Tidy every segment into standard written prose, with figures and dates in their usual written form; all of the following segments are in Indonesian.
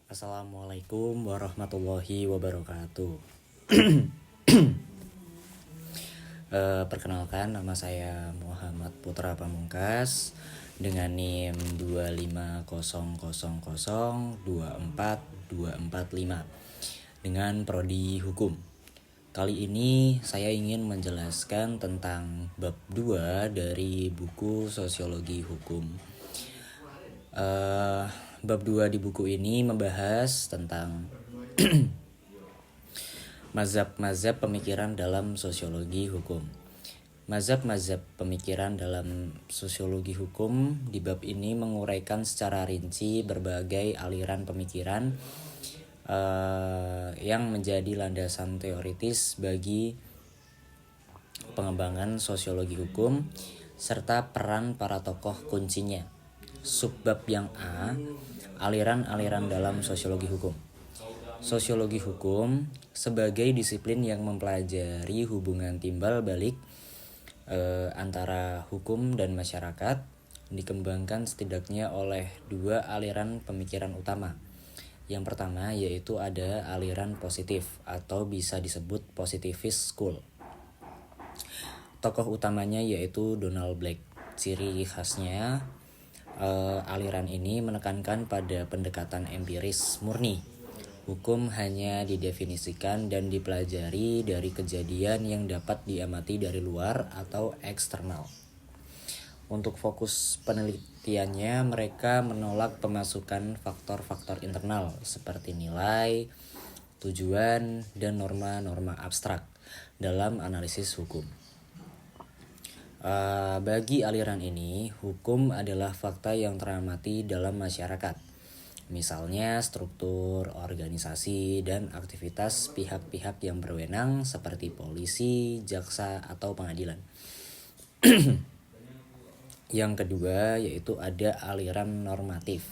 Assalamualaikum warahmatullahi wabarakatuh. Perkenalkan, nama saya Muhammad Putra Pamungkas dengan NIM 25000242445 dengan prodi Hukum. Kali ini saya ingin menjelaskan tentang bab 2 dari buku Sosiologi Hukum. Bab 2 di buku ini membahas tentang mazhab-mazhab pemikiran dalam sosiologi hukum. Mazhab-mazhab pemikiran dalam sosiologi hukum di bab ini menguraikan secara rinci berbagai aliran pemikiran yang menjadi landasan teoritis bagi pengembangan sosiologi hukum serta peran para tokoh kuncinya. Subbab yang A, aliran-aliran dalam sosiologi hukum. Sosiologi hukum sebagai disiplin yang mempelajari hubungan timbal balik antara hukum dan masyarakat dikembangkan setidaknya oleh dua aliran pemikiran utama. Yang pertama yaitu ada aliran positif atau bisa disebut positivist school. Tokoh utamanya yaitu Donald Black. Ciri khasnya aliran ini menekankan pada pendekatan empiris murni. Hukum hanya didefinisikan dan dipelajari dari kejadian yang dapat diamati dari luar atau eksternal. Untuk fokus penelitiannya, mereka menolak pemasukan faktor-faktor internal seperti nilai, tujuan, dan norma-norma abstrak dalam analisis hukum. Bagi aliran ini, hukum adalah fakta yang teramati dalam masyarakat. Misalnya struktur, organisasi, dan aktivitas pihak-pihak yang berwenang seperti polisi, jaksa, atau pengadilan. Yang kedua yaitu ada aliran normatif.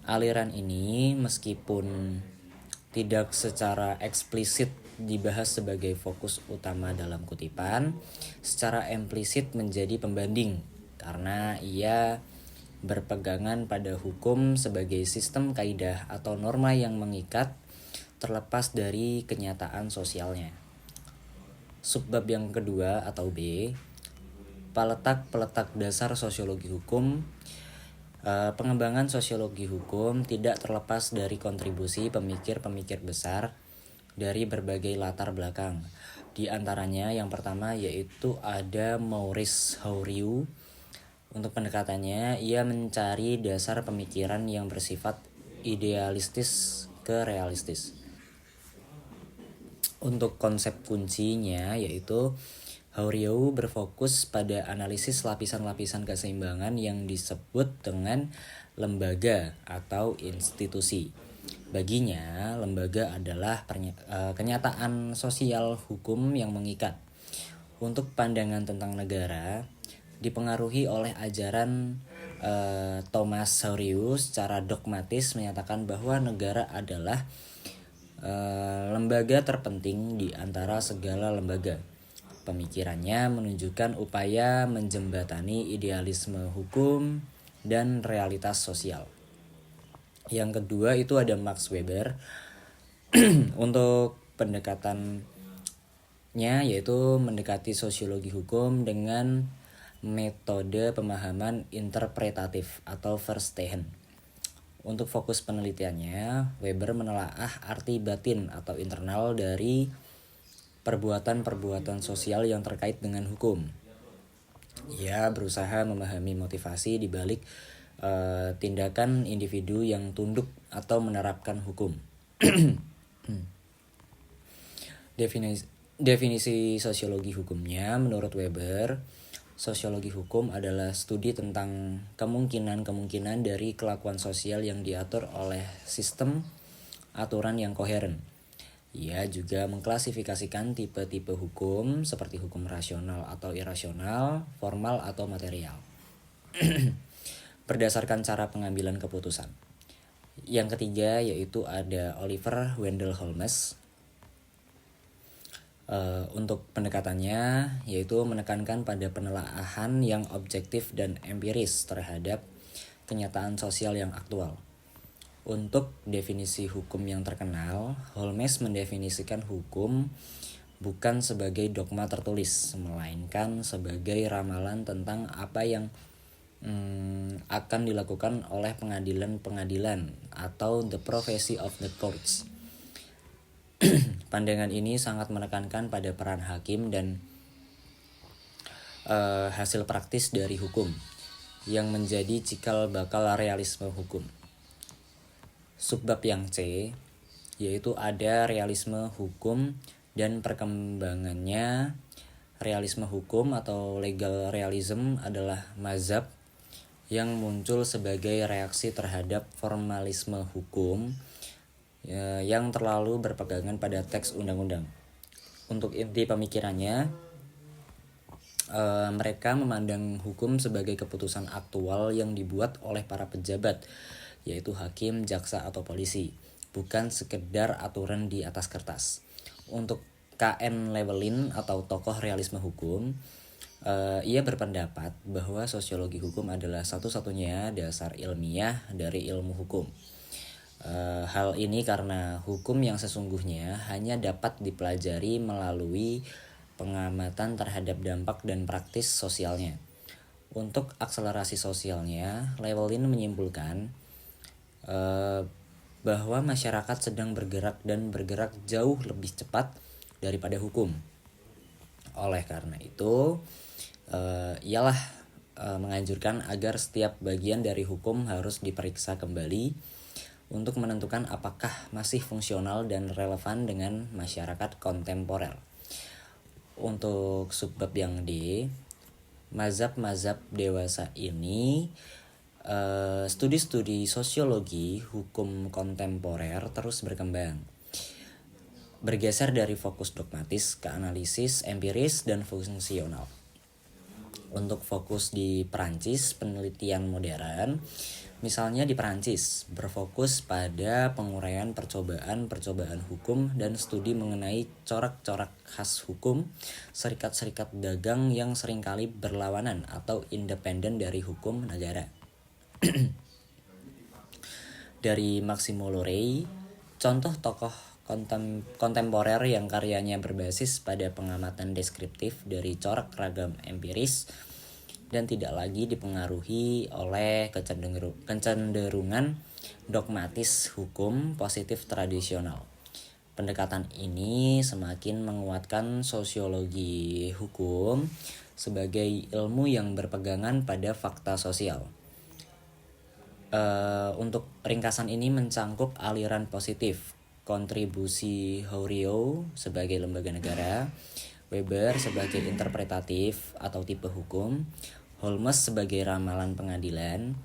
Aliran ini meskipun tidak secara eksplisit dibahas sebagai fokus utama dalam kutipan, secara implisit menjadi pembanding karena ia berpegangan pada hukum sebagai sistem kaidah atau norma yang mengikat terlepas dari kenyataan sosialnya. Subbab yang kedua atau B, peletak dasar sosiologi hukum. Pengembangan sosiologi hukum tidak terlepas dari kontribusi pemikir-pemikir besar dari berbagai latar belakang. Di antaranya yang pertama yaitu ada Maurice Hauriu. Untuk pendekatannya, ia mencari dasar pemikiran yang bersifat idealistis ke realistis. Untuk konsep kuncinya yaitu Hauriu berfokus pada analisis lapisan-lapisan keseimbangan yang disebut dengan lembaga atau institusi. Baginya, lembaga adalah kenyataan sosial hukum yang mengikat. Untuk pandangan tentang negara, dipengaruhi oleh ajaran Thomas Hauriu secara dogmatis menyatakan bahwa negara adalah lembaga terpenting di antara segala lembaga. Pemikirannya menunjukkan upaya menjembatani idealisme hukum dan realitas sosial. Yang kedua itu ada Max Weber. Untuk pendekatannya yaitu mendekati sosiologi hukum dengan metode pemahaman interpretatif atau Verstehen. Untuk fokus penelitiannya, Weber menelaah arti batin atau internal dari perbuatan-perbuatan sosial yang terkait dengan hukum. Ia berusaha memahami motivasi di balik tindakan individu yang tunduk atau menerapkan hukum. Definisi sosiologi hukumnya menurut Weber, sosiologi hukum adalah studi tentang kemungkinan-kemungkinan dari kelakuan sosial yang diatur oleh sistem aturan yang koheren. Ia juga mengklasifikasikan tipe-tipe hukum seperti hukum rasional atau irasional, formal atau material, berdasarkan cara pengambilan keputusan. Yang ketiga yaitu ada Oliver Wendell Holmes. Untuk pendekatannya yaitu menekankan pada penelaahan yang objektif dan empiris terhadap kenyataan sosial yang aktual. Untuk definisi hukum yang terkenal, Holmes mendefinisikan hukum bukan sebagai dogma tertulis, melainkan sebagai ramalan tentang apa yang akan dilakukan oleh pengadilan-pengadilan atau the profession of the courts. Pandangan ini sangat menekankan pada peran hakim dan hasil praktis dari hukum yang menjadi cikal bakal realisme hukum. Subbab yang C, yaitu ada realisme hukum dan perkembangannya. Realisme hukum atau legal realism adalah mazhab yang muncul sebagai reaksi terhadap formalisme hukum yang terlalu berpegangan pada teks undang-undang. Untuk inti pemikirannya, mereka memandang hukum sebagai keputusan aktual yang dibuat oleh para pejabat, yaitu hakim, jaksa, atau polisi, bukan sekedar aturan di atas kertas. Untuk K.N. Llewellyn atau tokoh realisme hukum, ia berpendapat bahwa sosiologi hukum adalah satu-satunya dasar ilmiah dari ilmu hukum. Hal ini karena hukum yang sesungguhnya hanya dapat dipelajari melalui pengamatan terhadap dampak dan praktis sosialnya. Untuk akselerasi sosialnya, Llewellyn menyimpulkan bahwa masyarakat sedang bergerak dan bergerak jauh lebih cepat daripada hukum. Oleh karena itu, ialah menganjurkan agar setiap bagian dari hukum harus diperiksa kembali untuk menentukan apakah masih fungsional dan relevan dengan masyarakat kontemporer. Untuk subbab yang D, mazhab-mazhab dewasa ini, studi-studi sosiologi hukum kontemporer terus berkembang, bergeser dari fokus dogmatis ke analisis empiris dan fungsional. Untuk fokus di Perancis, penelitian modern, misalnya di Perancis, berfokus pada penguraian percobaan hukum dan studi mengenai corak-corak khas hukum, serikat-serikat dagang yang seringkali berlawanan atau independen dari hukum negara. Dari Maximo Lorey, contoh tokoh kontemporer yang karyanya berbasis pada pengamatan deskriptif dari corak ragam empiris dan tidak lagi dipengaruhi oleh kecenderungan dogmatis hukum positif tradisional. Pendekatan ini semakin menguatkan sosiologi hukum sebagai ilmu yang berpegangan pada fakta sosial. Untuk ringkasan ini mencangkup aliran positif, kontribusi Hourio sebagai lembaga negara, Weber sebagai interpretatif atau tipe hukum, Holmes sebagai ramalan pengadilan,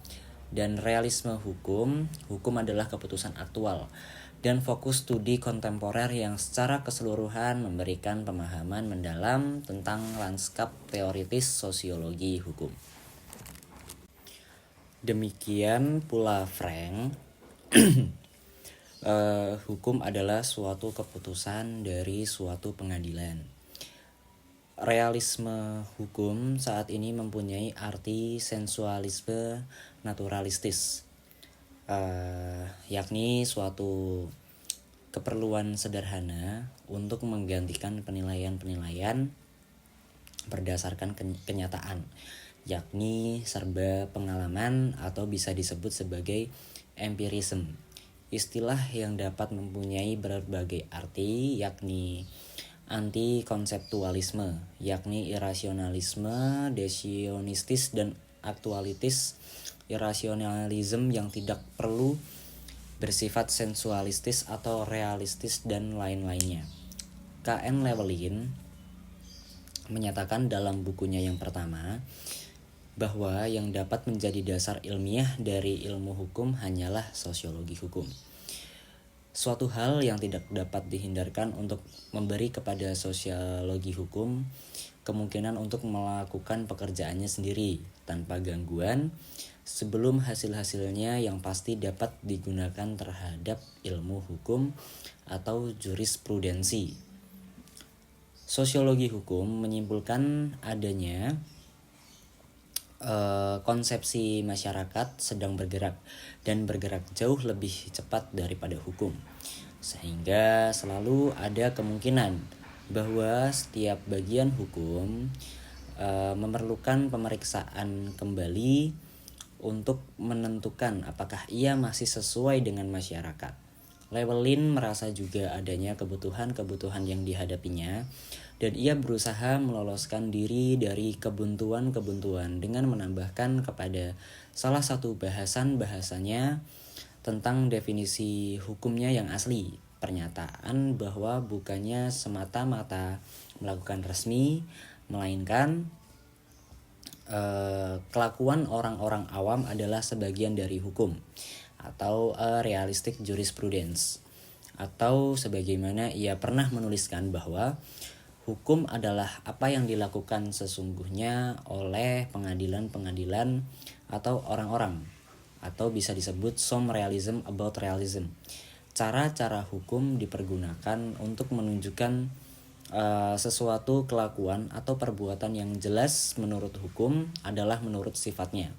dan realisme hukum adalah keputusan aktual, dan fokus studi kontemporer yang secara keseluruhan memberikan pemahaman mendalam tentang lanskap teoritis sosiologi hukum. Demikian pula Frank, hukum adalah suatu keputusan dari suatu pengadilan. Realisme hukum saat ini mempunyai arti sensualisme naturalistis, yakni suatu keperluan sederhana untuk menggantikan penilaian-penilaian berdasarkan kenyataan, yakni serba pengalaman atau bisa disebut sebagai empirism. Istilah yang dapat mempunyai berbagai arti, yakni anti-konseptualisme, yakni irasionalisme, desionistis, dan aktualitis, irasionalisme yang tidak perlu bersifat sensualistis atau realistis, dan lain-lainnya. K.N. Llewellyn menyatakan dalam bukunya yang pertama bahwa yang dapat menjadi dasar ilmiah dari ilmu hukum hanyalah sosiologi hukum. Suatu hal yang tidak dapat dihindarkan untuk memberi kepada sosiologi hukum kemungkinan untuk melakukan pekerjaannya sendiri tanpa gangguan sebelum hasil-hasilnya yang pasti dapat digunakan terhadap ilmu hukum atau jurisprudensi. Sosiologi hukum menyimpulkan adanya konsepsi masyarakat sedang bergerak dan bergerak jauh lebih cepat daripada hukum, sehingga selalu ada kemungkinan bahwa setiap bagian hukum memerlukan pemeriksaan kembali untuk menentukan apakah ia masih sesuai dengan masyarakat. Llewellyn merasa juga adanya kebutuhan-kebutuhan yang dihadapinya, dan ia berusaha meloloskan diri dari kebuntuan-kebuntuan dengan menambahkan kepada salah satu bahasanya tentang definisi hukumnya yang asli, pernyataan bahwa bukannya semata-mata melakukan resmi, melainkan kelakuan orang-orang awam adalah sebagian dari hukum, atau realistic jurisprudence, atau sebagaimana ia pernah menuliskan bahwa hukum adalah apa yang dilakukan sesungguhnya oleh pengadilan-pengadilan atau orang-orang, atau bisa disebut some realism about realism. Cara-cara hukum dipergunakan untuk menunjukkan sesuatu kelakuan atau perbuatan yang jelas menurut hukum adalah menurut sifatnya.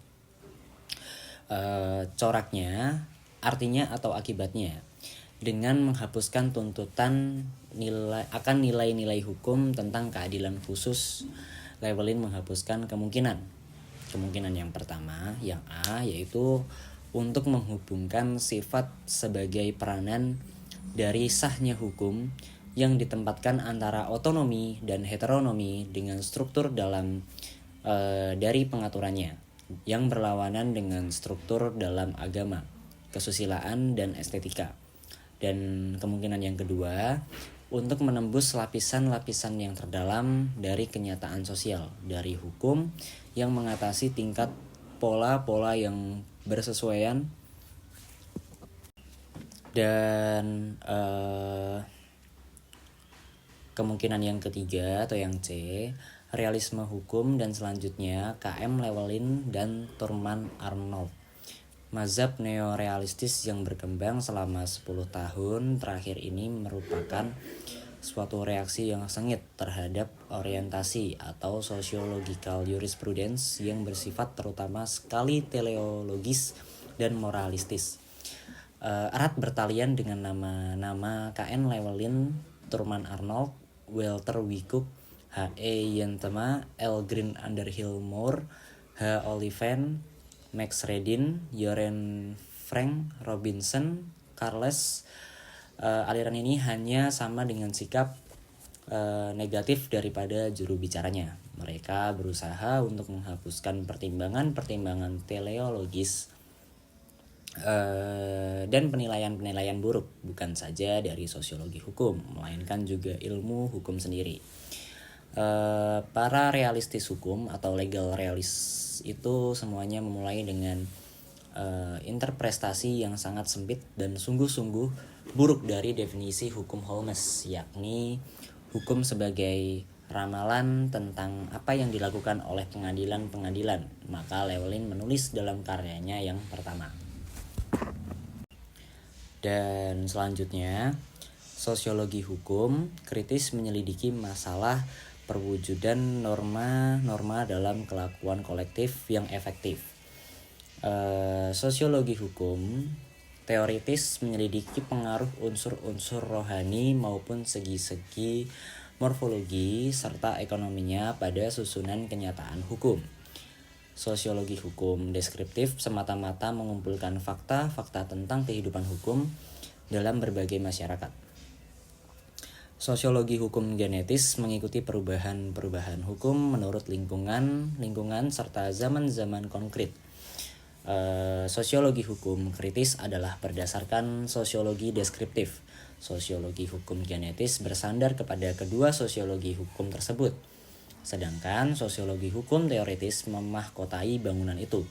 Coraknya, artinya atau akibatnya, dengan menghapuskan tuntutan nilai-nilai hukum tentang keadilan khusus. Llewellyn menghapuskan kemungkinan yang pertama, yang A, yaitu untuk menghubungkan sifat sebagai peranan dari sahnya hukum yang ditempatkan antara otonomi dan heteronomi dengan struktur dalam dari pengaturannya yang berlawanan dengan struktur dalam agama, kesusilaan, dan estetika. Dan kemungkinan yang kedua, untuk menembus lapisan-lapisan yang terdalam dari kenyataan sosial, dari hukum yang mengatasi tingkat pola-pola yang bersesuaian, dan kemungkinan yang ketiga atau yang C, realisme hukum, dan selanjutnya KM Llewellyn dan Thurman Arnold. Mazhab neorealistis yang berkembang selama 10 tahun terakhir ini merupakan suatu reaksi yang sengit terhadap orientasi atau sociological jurisprudence yang bersifat terutama sekali teleologis dan moralistis. Erat bertalian dengan nama-nama KN Llewellyn, Thurman Arnold, Walter Wyckoff, H.E. Yentema, L. Green Underhill Moore, H. Oliphant, Max Redin, Joren Frank Robinson, Carles. Aliran ini hanya sama dengan sikap negatif daripada juru bicaranya. Mereka berusaha untuk menghapuskan pertimbangan-pertimbangan teleologis dan penilaian-penilaian buruk, bukan saja dari sosiologi hukum, melainkan juga ilmu hukum sendiri. Para realistis hukum atau legal realis itu semuanya memulai dengan interpretasi yang sangat sempit dan sungguh-sungguh buruk dari definisi hukum Holmes, yakni hukum sebagai ramalan tentang apa yang dilakukan oleh pengadilan-pengadilan. Maka Llewellyn menulis dalam karyanya yang pertama. Dan selanjutnya, sosiologi hukum kritis menyelidiki masalah perwujudan norma-norma dalam kelakuan kolektif yang efektif. Sosiologi hukum teoritis menyelidiki pengaruh unsur-unsur rohani maupun segi-segi morfologi serta ekonominya pada susunan kenyataan hukum. Sosiologi hukum deskriptif semata-mata mengumpulkan fakta-fakta tentang kehidupan hukum dalam berbagai masyarakat. Sosiologi hukum genetis mengikuti perubahan-perubahan hukum menurut lingkungan serta zaman-zaman konkret. Sosiologi hukum kritis adalah berdasarkan sosiologi deskriptif. Sosiologi hukum genetis bersandar kepada kedua sosiologi hukum tersebut. Sedangkan sosiologi hukum teoritis memahkotai bangunan itu.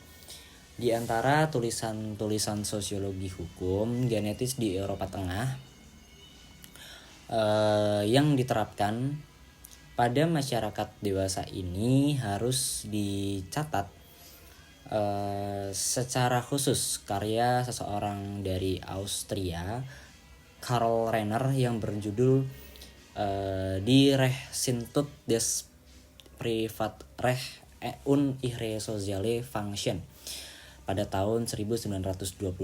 Di antara tulisan-tulisan sosiologi hukum genetis di Eropa Tengah yang diterapkan pada masyarakat dewasa ini harus dicatat secara khusus karya seseorang dari Austria, Karl Renner, yang berjudul Die Rechtsinstitut des Privatrecht un ihre sociale function pada tahun 1922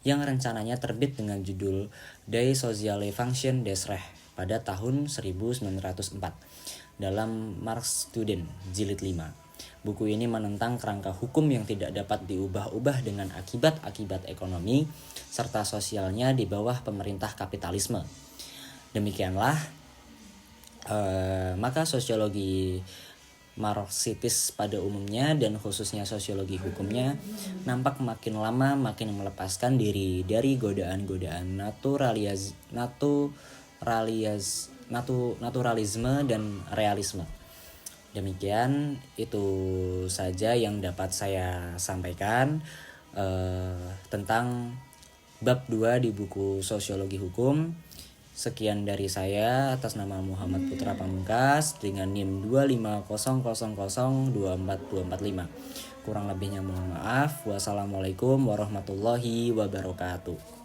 yang rencananya terbit dengan judul Die Soziale Funktion des Rechts pada tahun 1904 dalam Marx Student jilid 5. Buku ini menentang kerangka hukum yang tidak dapat diubah-ubah dengan akibat-akibat ekonomi serta sosialnya di bawah pemerintah kapitalisme. Demikianlah, maka sosiologi Marxitis pada umumnya dan khususnya sosiologi hukumnya nampak makin lama makin melepaskan diri dari godaan-godaan naturalisme dan realisme. Demikian itu saja yang dapat saya sampaikan tentang bab 2 di buku Sosiologi Hukum. Sekian dari saya atas nama Muhammad Putra Pamungkas dengan NIM 25000242245. Kurang lebihnya mohon maaf. Wassalamualaikum warahmatullahi wabarakatuh.